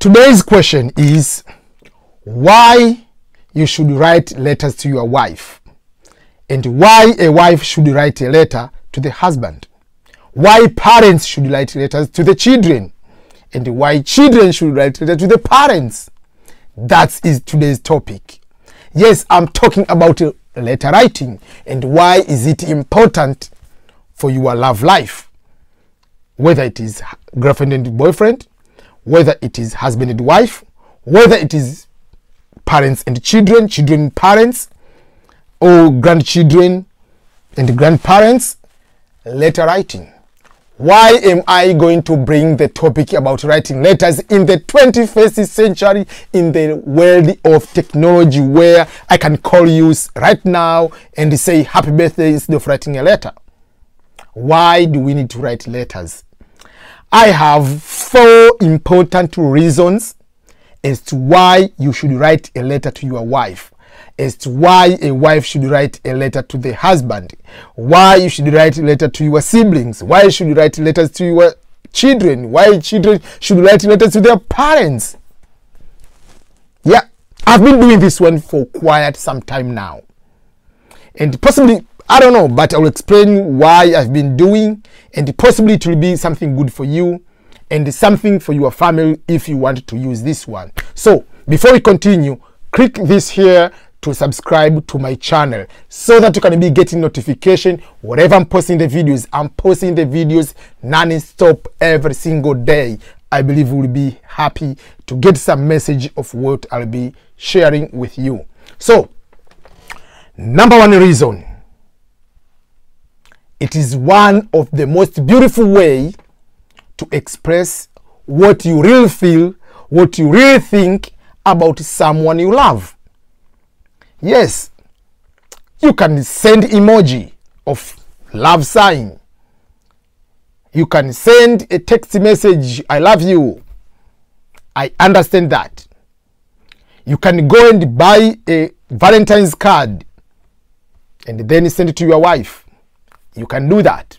Today's question is why you should write letters to your wife, and why a wife should write a letter to the husband, why parents should write letters to the children, and why children should write letters to the parents. That is today's topic. Yes, I'm talking about letter writing and why is it important for your love life, whether it is girlfriend and boyfriend, whether it is husband and wife, whether it is parents and children, children and parents, or grandchildren and grandparents. Letter writing. Why am I going to bring the topic about writing letters in the 21st century, in the world of technology, where I can call you right now and say happy birthday instead of writing a letter? Why do we need to write letters? I have 4 important reasons as to why you should write a letter to your wife, as to why a wife should write a letter to the husband, why you should write a letter to your siblings, why you should write letters to your children, why children should write letters to their parents. Yeah, I've been doing this one for quite some time now. And possibly, I don't know, but I'll explain why I've been doing, and possibly it will be something good for you and something for your family if you want to use this one. So, before we continue, click this here to subscribe to my channel so that you can be getting notification wherever I'm posting the videos. I'm posting the videos non-stop every single day. I believe you will be happy to get some message of what I'll be sharing with you. So, number 1 reason. It is one of the most beautiful way to express what you really feel, what you really think about someone you love. Yes, you can send emoji of love sign. You can send a text message, I love you. I understand that. You can go and buy a Valentine's card and then send it to your wife. You can do that.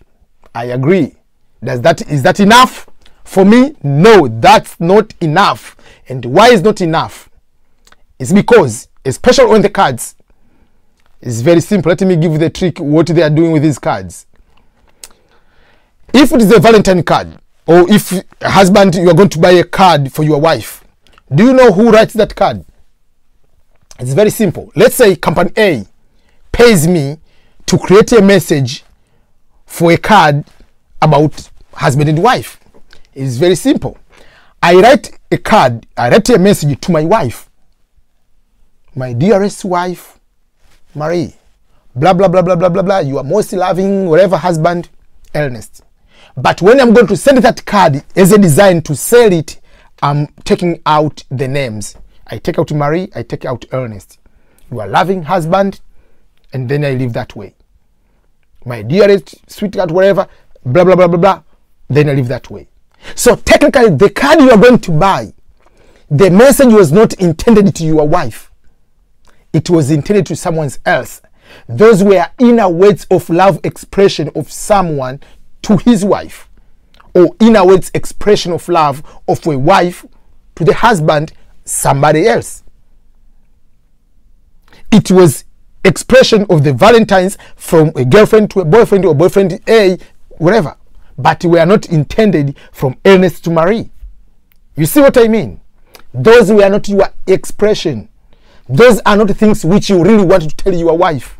I agree. Is that enough? For me, no, that's not enough. And why is not enough? It's because, especially on the cards, it's very simple. Let me give you the trick, what they are doing with these cards. If it is a Valentine card, or if a husband, you are going to buy a card for your wife, do you know who writes that card? It's very simple. Let's say company A pays me to create a message for a card about husband and wife. It's very simple. I write a card, I write a message to my wife. My dearest wife, Marie, blah, blah, blah, blah, blah, blah, blah. You are most loving, whatever husband, Ernest. But when I'm going to send that card as a design to sell it, I'm taking out the names. I take out Marie, I take out Ernest. You are loving husband, and then I leave that way. My dearest, sweetheart, whatever, blah, blah, blah, blah, blah. Then I leave that way. So technically, the card you are going to buy, the message was not intended to your wife. It was intended to someone else. Those were inner words of love expression of someone to his wife, or inner words expression of love of a wife to the husband, somebody else. It was expression of the Valentines from a girlfriend to a boyfriend, or boyfriend A, whatever. But we are not intended from Ernest to Marie. You see what I mean? Those were not your expression. Those are not things which you really want to tell your wife.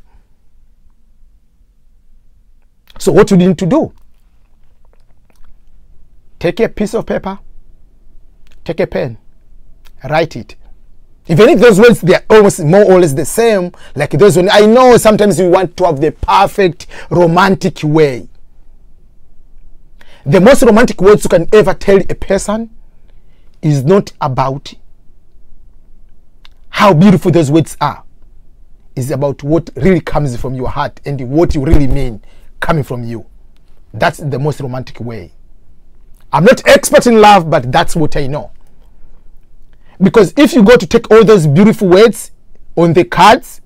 So what you need to do? Take a piece of paper, take a pen, write it. Even if those words, they are almost more or less the same, like those ones. I know sometimes you want to have the perfect romantic way. The most romantic words you can ever tell a person is not about how beautiful those words are. It's about what really comes from your heart and what you really mean coming from you. That's the most romantic way. I'm not expert in love, but that's what I know. Because if you go to take all those beautiful words on the cards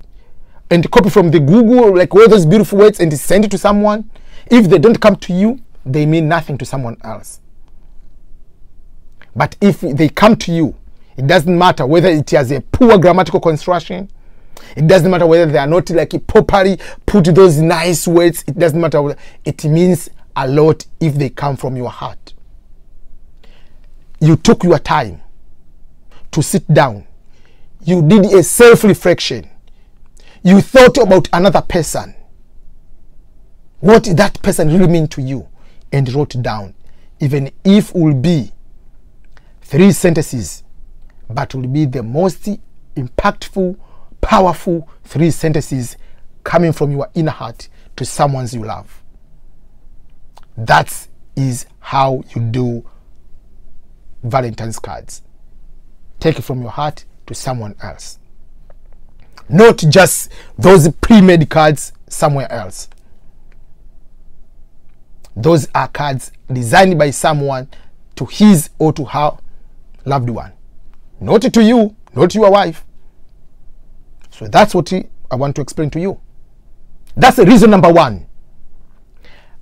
and copy from the Google, like all those beautiful words, and send it to someone, if they don't come to you, they mean nothing to someone else. But if they come to you, it doesn't matter whether it has a poor grammatical construction. It doesn't matter whether they are not like properly put those nice words. It doesn't matter whether, it means a lot if they come from your heart. You took your time to sit down. You did a self-reflection. You thought about another person. What that person really mean to you, and wrote down. Even if it will be 3 sentences, but will be the most impactful, powerful 3 sentences coming from your inner heart to someone you love. That is how you do Valentine's cards. Take it from your heart to someone else. Not just those pre-made cards somewhere else. Those are cards designed by someone to his or to her loved one. Not to you, not to your wife. So that's what I want to explain to you. That's the reason number 1.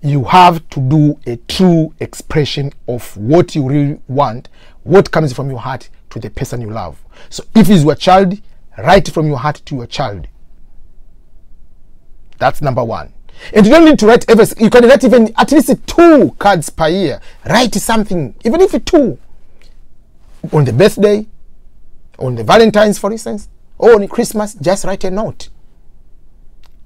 You have to do a true expression of what you really want, what comes from your heart to the person you love. So if it's your child, write from your heart to your child. That's number 1. And you don't need to write every, you can write even at least 2 cards per year. Write something, even if it's 2. On the birthday, on the Valentine's, for instance, or on Christmas, just write a note.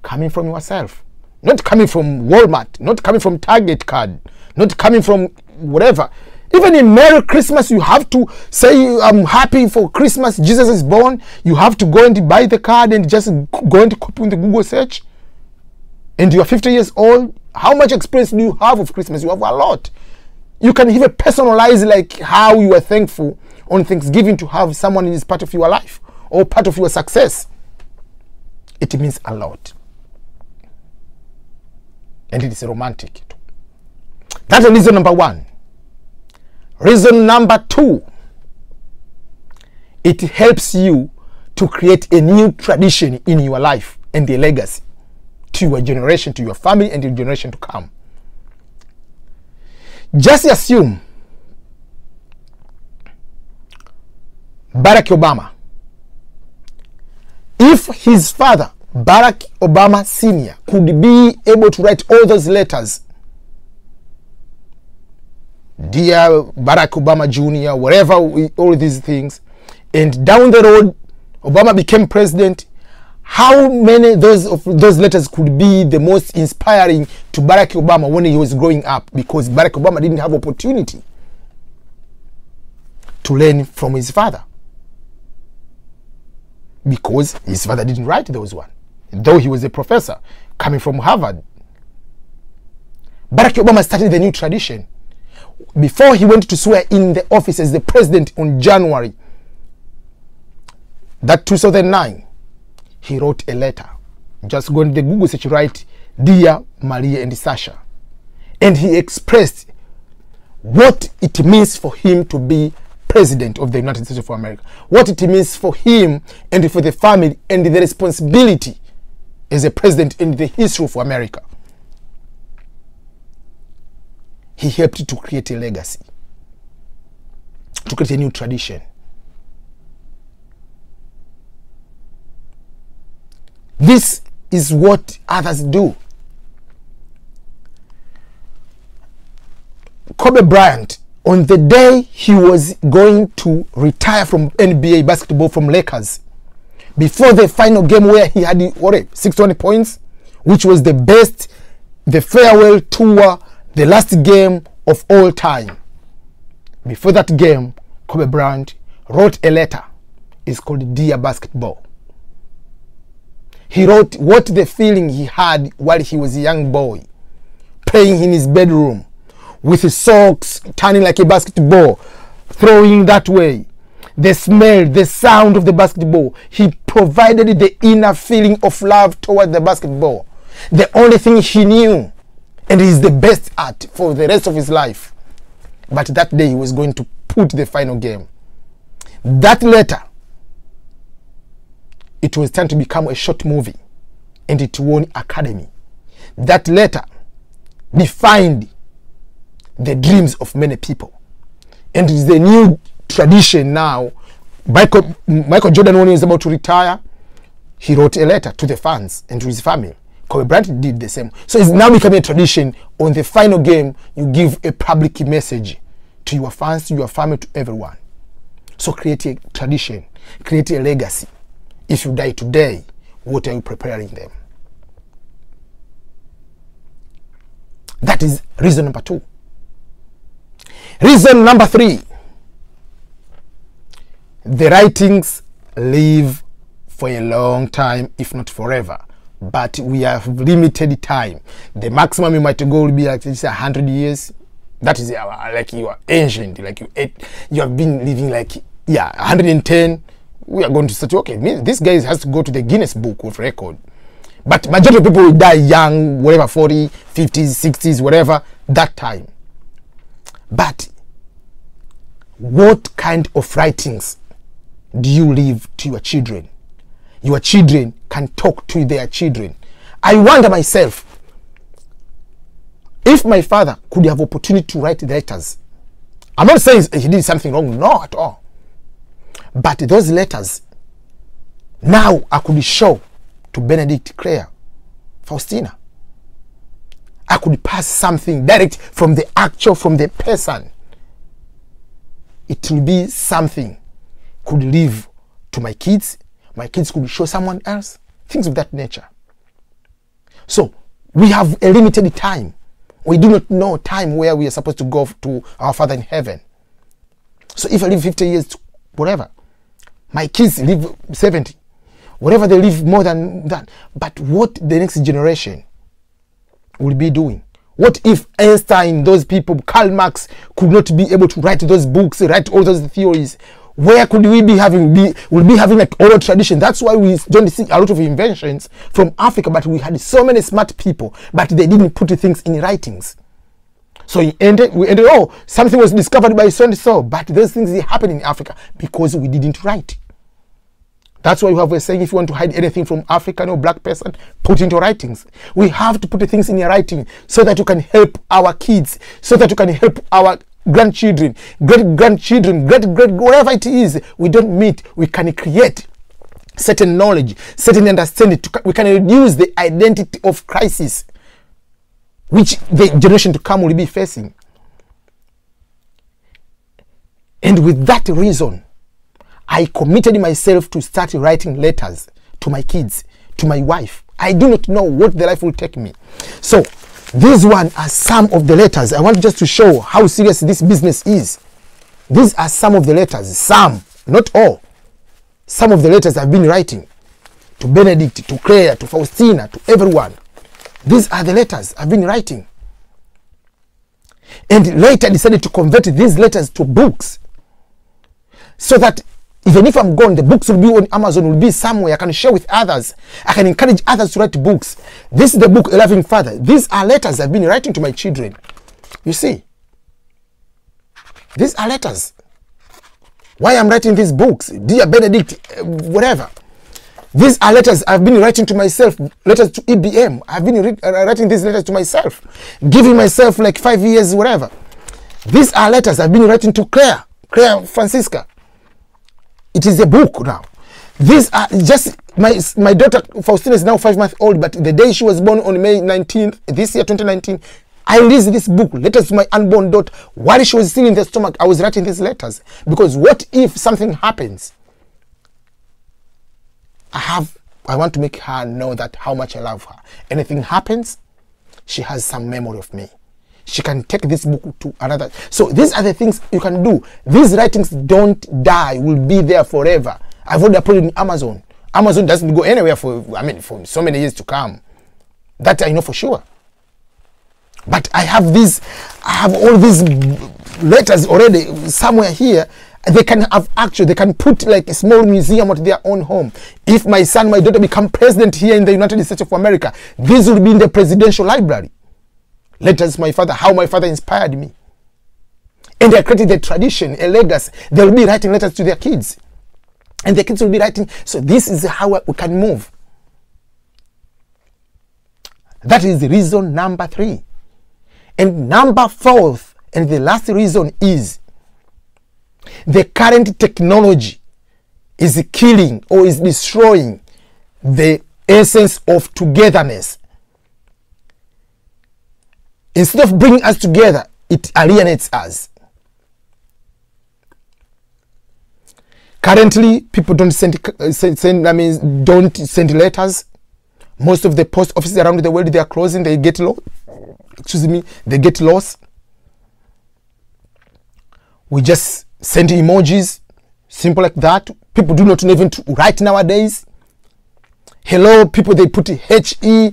Coming from yourself. Not coming from Walmart, not coming from Target card, not coming from whatever. Even in Merry Christmas, you have to say, I'm happy for Christmas, Jesus is born. You have to go and buy the card and just go and copy in the Google search. And you are 50 years old. How much experience do you have of Christmas? You have a lot. You can even personalize like how you are thankful on Thanksgiving to have someone who is part of your life or part of your success. It means a lot. And it is romantic. That's reason number 1. Reason number 2. It helps you to create a new tradition in your life and a legacy to your generation, to your family, and your generation to come. Just assume Barack Obama, if his father, Barack Obama Sr., could be able to write all those letters, dear Barack Obama Jr., whatever, all these things, and down the road, Obama became president, how many of those letters could be the most inspiring to Barack Obama when he was growing up? Because Barack Obama didn't have opportunity to learn from his father. Because his father didn't write those ones, though he was a professor coming from Harvard. Barack Obama started the new tradition. Before he went to swear in the office as the president on January, that 2009, he wrote a letter. Just go in the Google search, write, Dear Maria and Sasha. And he expressed what it means for him to be president of the United States of America. What it means for him and for the family and the responsibility as a president in the history of America. He helped to create a legacy, to create a new tradition. This is what others do. Kobe Bryant, on the day he was going to retire from NBA basketball from Lakers, before the final game where he had 620 points, which was the best, the farewell tour, the last game of all time. Before that game, Kobe Bryant wrote a letter. It's called Dear Basketball. He wrote what the feeling he had while he was a young boy, playing in his bedroom, with his socks turning like a basketball, throwing that way. The smell, the sound of the basketball. He provided the inner feeling of love toward the basketball. The only thing he knew, and he's the best at for the rest of his life. But that day he was going to put the final game. That letter, it was turned to become a short movie, and it won Academy. That letter defined the dreams of many people. And it is the new tradition now. Michael Jordan, when he was about to retire, he wrote a letter to the fans and to his family. Kobe Bryant did the same. So it's now becoming a tradition. On the final game, you give a public message to your fans, to your family, to everyone. So create a tradition, create a legacy. If you die today, what are you preparing them? That is reason number 2. Reason number 3. The writings live for a long time, if not forever. But we have limited time. The maximum you might go will be like 100 years. That is like you are ancient, like you have been living like 110. We are going to say, okay, this guy has to go to the Guinness Book of Record. But majority of people will die young, whatever, 40, 50s, 60s, whatever, that time. But what kind of writings do you leave to your children? Your children can talk to their children. I wonder myself, if my father could have opportunity to write letters. I'm not saying he did something wrong, no at all. But those letters, now I could show to Benedict, Claire, Faustina. I could pass something direct from the person. It will be something could leave to my kids. My kids could show someone else. Things of that nature. So we have a limited time. We do not know time where we are supposed to go to our Father in heaven. So if I live 50 years, whatever, my kids live 70, whatever they live more than that. But what the next generation will be doing? What if Einstein, those people, Karl Marx, could not be able to write those books, write all those theories? Where could we be having? We'll be having like oral tradition. That's why we don't see a lot of inventions from Africa. But we had so many smart people, but they didn't put things in writings. So we ended. Oh, something was discovered by so and so, but those things they happen in Africa because we didn't write. That's why we have a saying: if you want to hide anything from African or black person, put into writings. We have to put the things in your writing so that you can help our kids, so that you can help our grandchildren, great-grandchildren, great-great, whatever it is we don't meet, we can create certain knowledge, certain understanding. We can reduce the identity of crisis which the generation to come will be facing. And with that reason, I committed myself to start writing letters to my kids, to my wife. I do not know what the life will take me. So these one are some of the letters. I want just to show how serious this business is. These are some of the letters. Some, not all. Some of the letters I've been writing to Benedict, to Claire, to Faustina, to everyone. These are the letters I've been writing. And later I decided to convert these letters to books. So that even if I'm gone, the books will be on Amazon, will be somewhere. I can share with others. I can encourage others to write books. This is the book, A Loving Father. These are letters I've been writing to my children. You see? These are letters. Why I'm writing these books? Dear Benedict, whatever. These are letters I've been writing to myself. Letters to EBM. I've been writing these letters to myself. Giving myself like 5 years, whatever. These are letters I've been writing to Claire Francisca. It is a book now. These are just my daughter Faustina is now 5 months old, but the day she was born on May 19th, this year 2019, I released this book, Letters to My Unborn Daughter. While she was still in the stomach, I was writing these letters. Because what if something happens? I want to make her know that how much I love her. Anything happens, she has some memory of me. She can take this book to another. So these are the things you can do. These writings don't die, will be there forever. I've already put it in Amazon. Amazon doesn't go anywhere for so many years to come. That I know for sure. But I have all these letters already somewhere here. They can put like a small museum at their own home. If my son, my daughter become president here in the United States of America, this will be in the presidential library. Letters to my father, how my father inspired me. And they created a tradition, a legacy. They will be writing letters to their kids. And the kids will be writing. So this is how we can move. That is reason number 3. And number 4, and the last reason is The current technology is killing or is destroying the essence of togetherness. Instead of bringing us together, it alienates us. Currently, people don't send letters. Most of the post offices around the world, they are closing. They get lost. They get lost. We just send emojis, simple like that. People do not even write nowadays. Hello, people, they put HELLOW.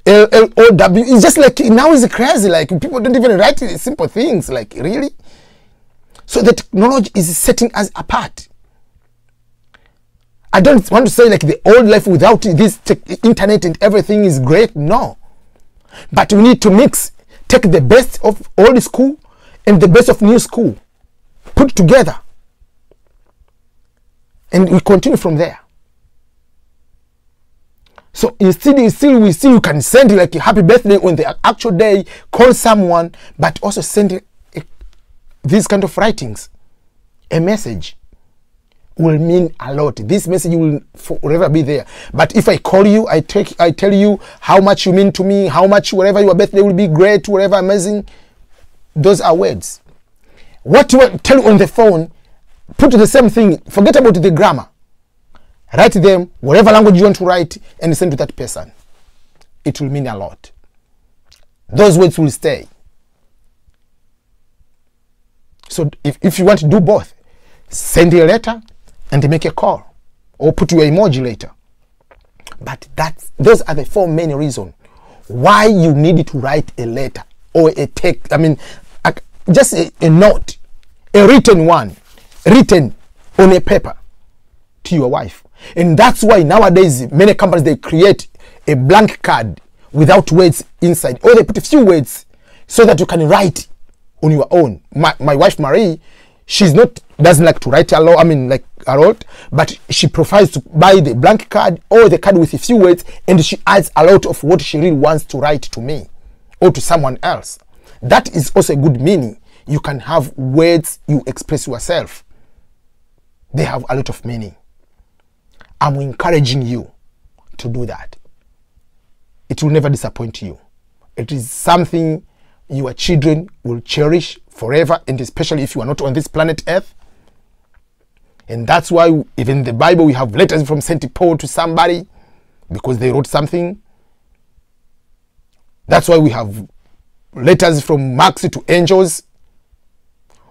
It's just like, now it's crazy. Like, people don't even write simple things. Like, really? So the technology is setting us apart. I don't want to say like the old life without this internet and everything is great. No. But we need to mix. Take the best of old school and the best of new school. Put together. And we continue from there. So instead, you can send like a happy birthday on the actual day, call someone, but also send these kind of writings. A message will mean a lot. This message will forever be there. But if I call you, I tell you how much you mean to me, how much whatever your birthday will be great, whatever amazing. Those are words. What you tell you on the phone, put the same thing. Forget about the grammar. Write them, whatever language you want to write, and send to that person. It will mean a lot. Those words will stay. So if you want to do both, send a letter and make a call, or put your emoji later. But those are the 4 main reasons why you need to write a letter or a text. I mean, just a note, a written one, written on a paper to your wife. And that's why nowadays many companies, they create a blank card without words inside, or they put a few words so that you can write on your own. My wife Marie, doesn't like to write a lot, but she prefers to buy the blank card or the card with a few words, and she adds a lot of what she really wants to write to me or to someone else. That is also a good meaning. You can have words you express yourself. They have a lot of meaning. I'm encouraging you to do that. It will never disappoint you. It is something your children will cherish forever, and especially if you are not on this planet Earth. And that's why even in the Bible we have letters from St. Paul to somebody because they wrote something. That's why we have letters from Marx to angels.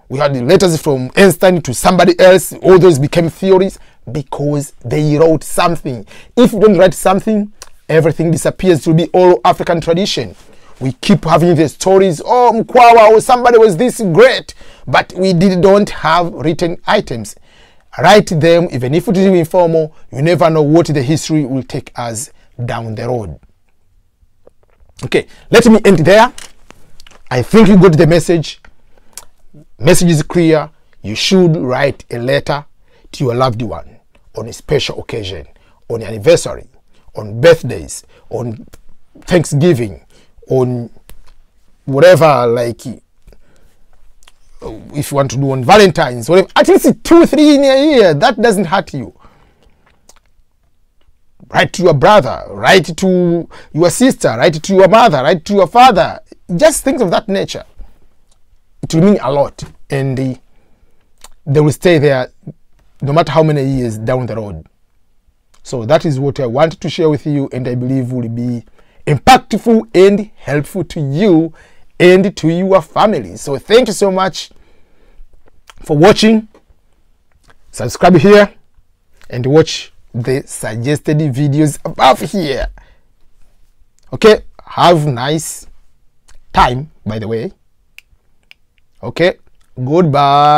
We had the letters from Einstein to somebody else. All those became theories because they wrote something. If you don't write something, everything disappears. It will be all African tradition. We keep having the stories, oh, Mkwawa, or somebody was this great, but we don't have written items. Write them, even if it is informal. You never know what the history will take us down the road. Okay, let me end there. I think you got the message. Message is clear. You should write a letter to your loved one on a special occasion, on anniversary, on birthdays, on Thanksgiving, on whatever, like if you want to do on Valentine's, whatever, at least 2-3 in a year. That doesn't hurt you. Write to your brother, write to your sister, write to your mother, write to your father. Just things of that nature. It will mean a lot, and they will stay there no matter how many years down the road. So that is what I wanted to share with you, and I believe will be impactful and helpful to you and to your family. So thank you so much for watching. Subscribe here and watch the suggested videos above here. Okay, have nice time, by the way. Okay, goodbye.